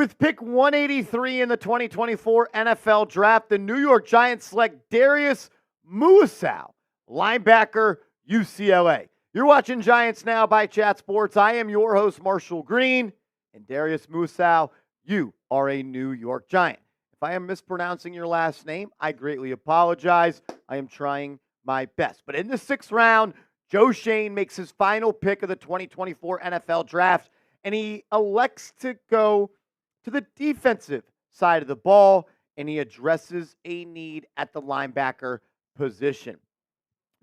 With pick 183 in the 2024 NFL Draft, the New York Giants select Darius Muasau, linebacker, UCLA. You're watching Giants Now by Chat Sports. I am your host, Marshall Green, and Darius Muasau, you are a New York Giant. If I am mispronouncing your last name, I greatly apologize. I am trying my best. But in the 6th round, Joe Schoen makes his final pick of the 2024 NFL Draft, and he elects to go to the defensive side of the ball, and he addresses a need at the linebacker position.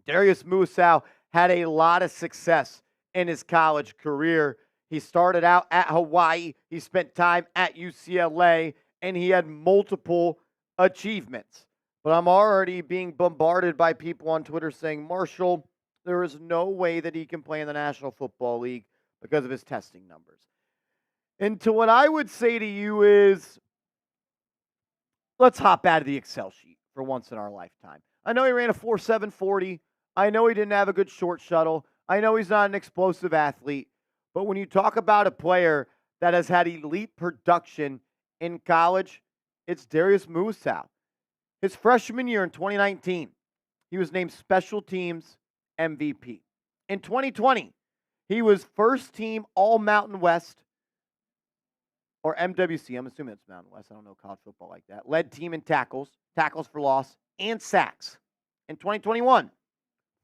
Darius Muasau had a lot of success in his college career. He started out at Hawaii, he spent time at UCLA, and he had multiple achievements. But I'm already being bombarded by people on Twitter saying, Marshall, there is no way that he can play in the National Football League because of his testing numbers. And to what I would say to you is, let's hop out of the Excel sheet for once in our lifetime. I know he ran a 4.7 40. I know he didn't have a good short shuttle. I know he's not an explosive athlete. But when you talk about a player that has had elite production in college, it's Darius Muasau. His freshman year in 2019, he was named Special Teams MVP. In 2020, he was first team All-Mountain West, or MWC. I'm assuming it's Mountain West. I don't know college football like that. Led team in tackles for loss, and sacks. In 2021,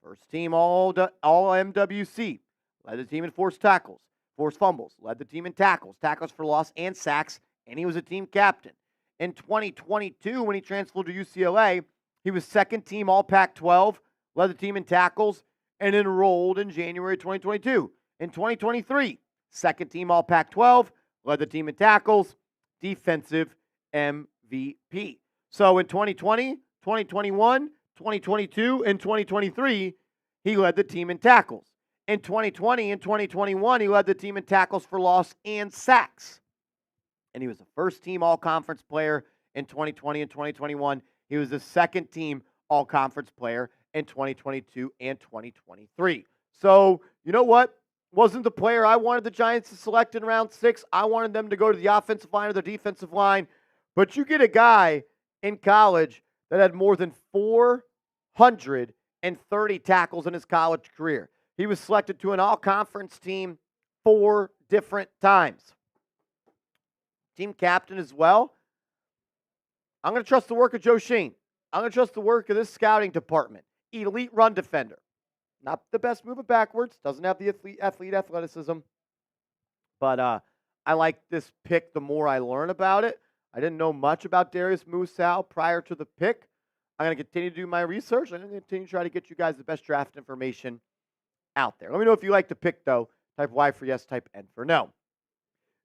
first team all MWC. Led the team in forced tackles, forced fumbles. Led the team in tackles for loss, and sacks. And he was a team captain. In 2022, when he transferred to UCLA, he was second team All Pac-12, led the team in tackles, and enrolled in January 2022. In 2023, second team All Pac-12, led the team in tackles, defensive MVP. So in 2020, 2021, 2022, and 2023, he led the team in tackles. In 2020 and 2021, he led the team in tackles for loss and sacks. And he was a first-team all-conference player in 2020 and 2021. He was the second-team all-conference player in 2022 and 2023. So, you know what? Wasn't the player I wanted the Giants to select in round 6. I wanted them to go to the offensive line or the defensive line. But you get a guy in college that had more than 430 tackles in his college career. He was selected to an all-conference team 4 different times. Team captain as well. I'm going to trust the work of Joe Schoen. I'm going to trust the work of this scouting department. Elite run defender. Not the best moving backwards. Doesn't have the athleticism. But I like this pick the more I learn about it. I didn't know much about Darius Muasau prior to the pick. I'm going to continue to do my research. I'm going to continue to try to get you guys the best draft information out there. Let me know if you like the pick, though. Type Y for yes, type N for no.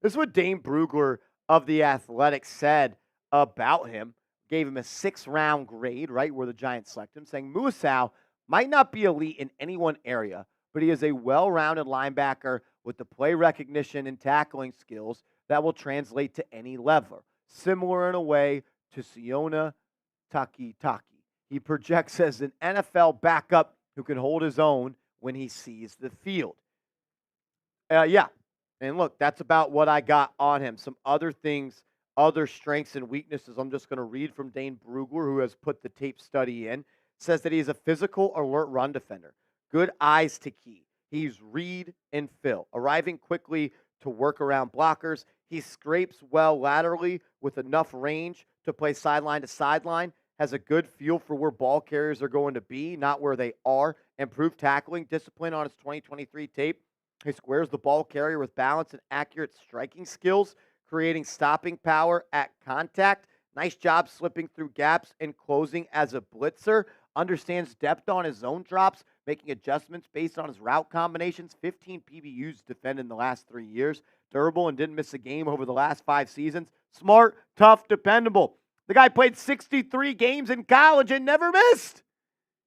This is what Dane Brugler of The Athletic said about him. Gave him a 6th-round grade, right, where the Giants select him, saying Muasau might not be elite in any one area, but he is a well-rounded linebacker with the play recognition and tackling skills that will translate to any level, similar in a way to Siona Takitaki. He projects as an NFL backup who can hold his own when he sees the field. Yeah, and look, that's about what I got on him. Some other things, other strengths and weaknesses. I'm just going to read from Dane Brugler, who has put the tape study in. Says that he's a physical, alert run defender. Good eyes to key. He's read and fill, arriving quickly to work around blockers. He scrapes well laterally with enough range to play sideline to sideline. Has a good feel for where ball carriers are going to be, not where they are. Improved tackling discipline on his 2023 tape. He squares the ball carrier with balance and accurate striking skills, creating stopping power at contact. Nice job slipping through gaps and closing as a blitzer. Understands depth on his zone drops, making adjustments based on his route combinations. 15 PBUs defended in the last 3 years. Durable and didn't miss a game over the last 5 seasons. Smart, tough, dependable. The guy played 63 games in college and never missed.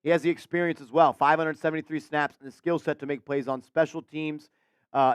He has the experience as well. 573 snaps and the skill set to make plays on special teams.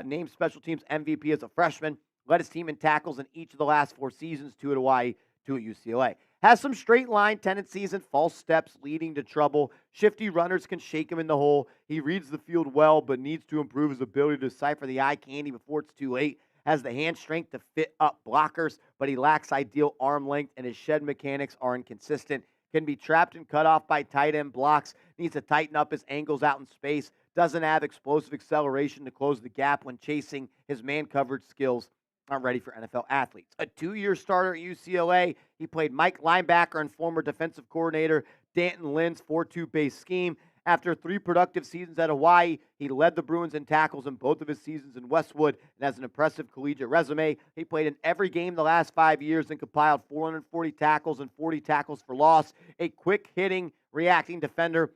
Named special teams MVP as a freshman. Led his team in tackles in each of the last 4 seasons, 2 at Hawaii, 2 at UCLA. Has some straight line tendencies and false steps leading to trouble. Shifty runners can shake him in the hole. He reads the field well, but needs to improve his ability to decipher the eye candy before it's too late. has the hand strength to fit up blockers, but he lacks ideal arm length, and his shed mechanics are inconsistent. Can be trapped and cut off by tight end blocks, needs to tighten up his angles out in space, doesn't have explosive acceleration to close the gap when chasing. His man coverage skills aren't ready for NFL athletes. A 2-year starter at UCLA, he played Mike linebacker and former defensive coordinator Danton Lynn's 4-2 base scheme. After 3 productive seasons at Hawaii, he led the Bruins in tackles in both of his seasons in Westwood and has an impressive collegiate resume. He played in every game the last 5 years and compiled 440 tackles and 40 tackles for loss. A quick-hitting, reacting defender,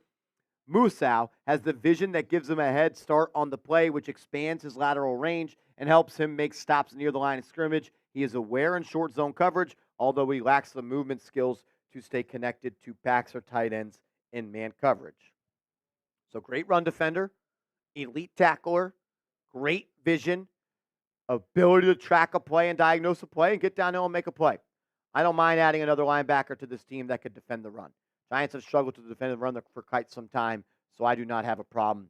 Muasau has the vision that gives him a head start on the play, which expands his lateral range and helps him make stops near the line of scrimmage. He is aware in short zone coverage, although he lacks the movement skills to stay connected to backs or tight ends in man coverage. So great run defender, elite tackler, great vision, ability to track a play and diagnose a play and get downhill and make a play. I don't mind adding another linebacker to this team that could defend the run. Giants have struggled to defend the run for quite some time, so I do not have a problem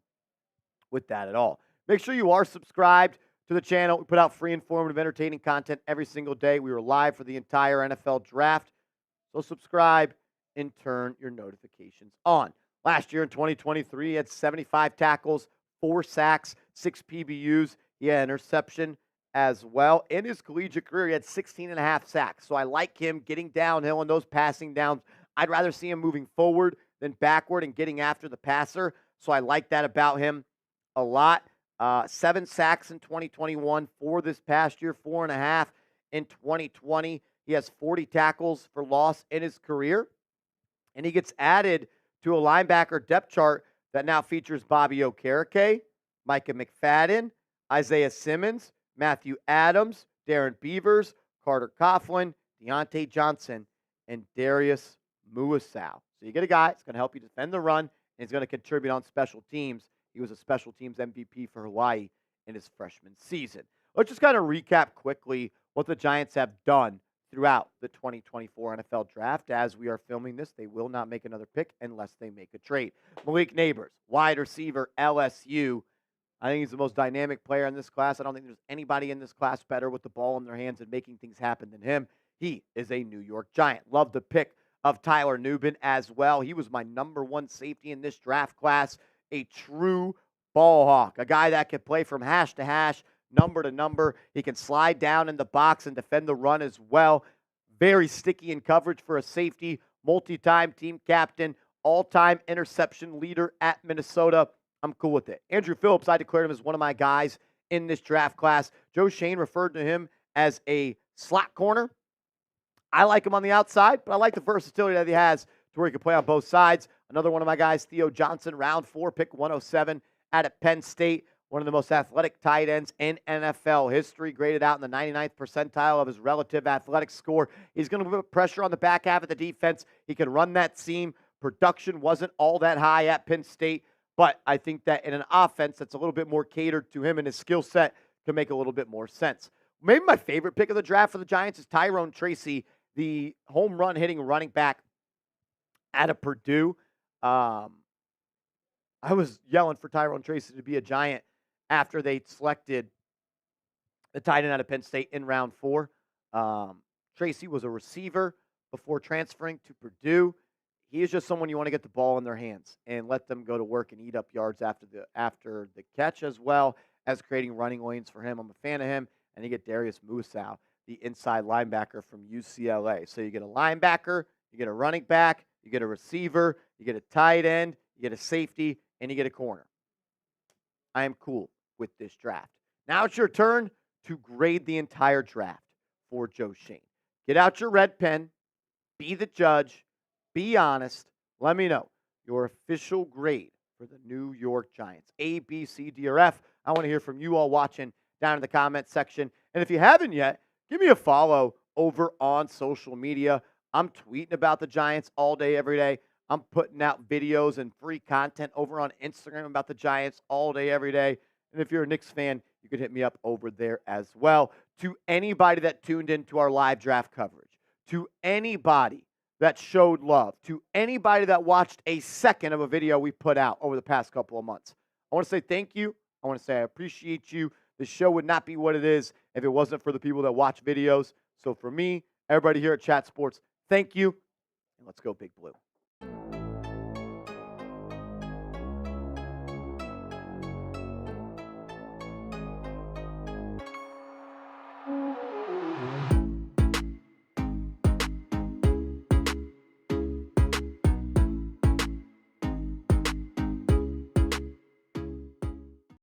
with that at all. Make sure you are subscribed to the channel. We put out free, informative, entertaining content every single day. We were live for the entire NFL draft, so subscribe and turn your notifications on. Last year in 2023, he had 75 tackles, 4 sacks, 6 PBUs. He had an interception as well. In his collegiate career, he had 16.5 sacks. So I like him getting downhill in those passing downs. I'd rather see him moving forward than backward and getting after the passer. So I like that about him a lot. 7 sacks in 2021, 4 this past year, 4.5 in 2020. He has 40 tackles for loss in his career. And he gets added to a linebacker depth chart that now features Bobby Okereke, Micah McFadden, Isaiah Simmons, Matthew Adams, Darren Beavers, Carter Coughlin, Deontay Johnson, and Darius Muasau. So you get a guy that's going to help you defend the run, and he's going to contribute on special teams. He was a special teams MVP for Hawaii in his freshman season. Let's just kind of recap quickly what the Giants have done throughout the 2024 NFL Draft. As we are filming this, they will not make another pick unless they make a trade. Malik Nabers, wide receiver, LSU. I think he's the most dynamic player in this class. I don't think there's anybody in this class better with the ball in their hands and making things happen than him. He is a New York Giant. Love the pick of Tyler Nubin as well. He was my number 1 safety in this draft class. A true ball hawk, a guy that can play from hash to hash, number to number. He can slide down in the box and defend the run as well. Very sticky in coverage for a safety, multi-time team captain, all-time interception leader at Minnesota. I'm cool with it. Andru Phillips, I declared him as one of my guys in this draft class. Joe Schoen referred to him as a slot corner. I like him on the outside, but I like the versatility that he has to where he can play on both sides. Another one of my guys, Theo Johnson, round 4, pick 107 out of Penn State. One of the most athletic tight ends in NFL history, graded out in the 99th percentile of his relative athletic score. He's going to put pressure on the back half of the defense. He can run that seam. Production wasn't all that high at Penn State, but I think that in an offense that's a little bit more catered to him and his skill set can make a little bit more sense. Maybe my favorite pick of the draft for the Giants is Tyrone Tracy, the home run hitting running back out of Purdue. I was yelling for Tyrone Tracy to be a Giant after they selected the tight end out of Penn State in round 4. Tracy was a receiver before transferring to Purdue. He is just someone you want to get the ball in their hands and let them go to work and eat up yards after the catch, as well as creating running lanes for him. I'm a fan of him. And you get Darius Muasau, the inside linebacker from UCLA. So you get a linebacker, you get a running back, you get a receiver, you get a tight end, you get a safety, and you get a corner. I am cool with this draft. Now it's your turn to grade the entire draft for Joe Schoen. Get out your red pen, be the judge, be honest. Let me know your official grade for the New York Giants. A, B, C, D, or F. I want to hear from you all watching down in the comment section. And if you haven't yet, give me a follow over on social media. I'm tweeting about the Giants all day, every day. I'm putting out videos and free content over on Instagram about the Giants all day, every day. And if you're a Knicks fan, you can hit me up over there as well. To anybody that tuned into our live draft coverage, to anybody that showed love, to anybody that watched a second of a video we put out over the past couple of months, I want to say thank you. I want to say I appreciate you. The show would not be what it is if it wasn't for the people that watch videos. So for me, everybody here at Chat Sports, thank you, and let's go Big Blue.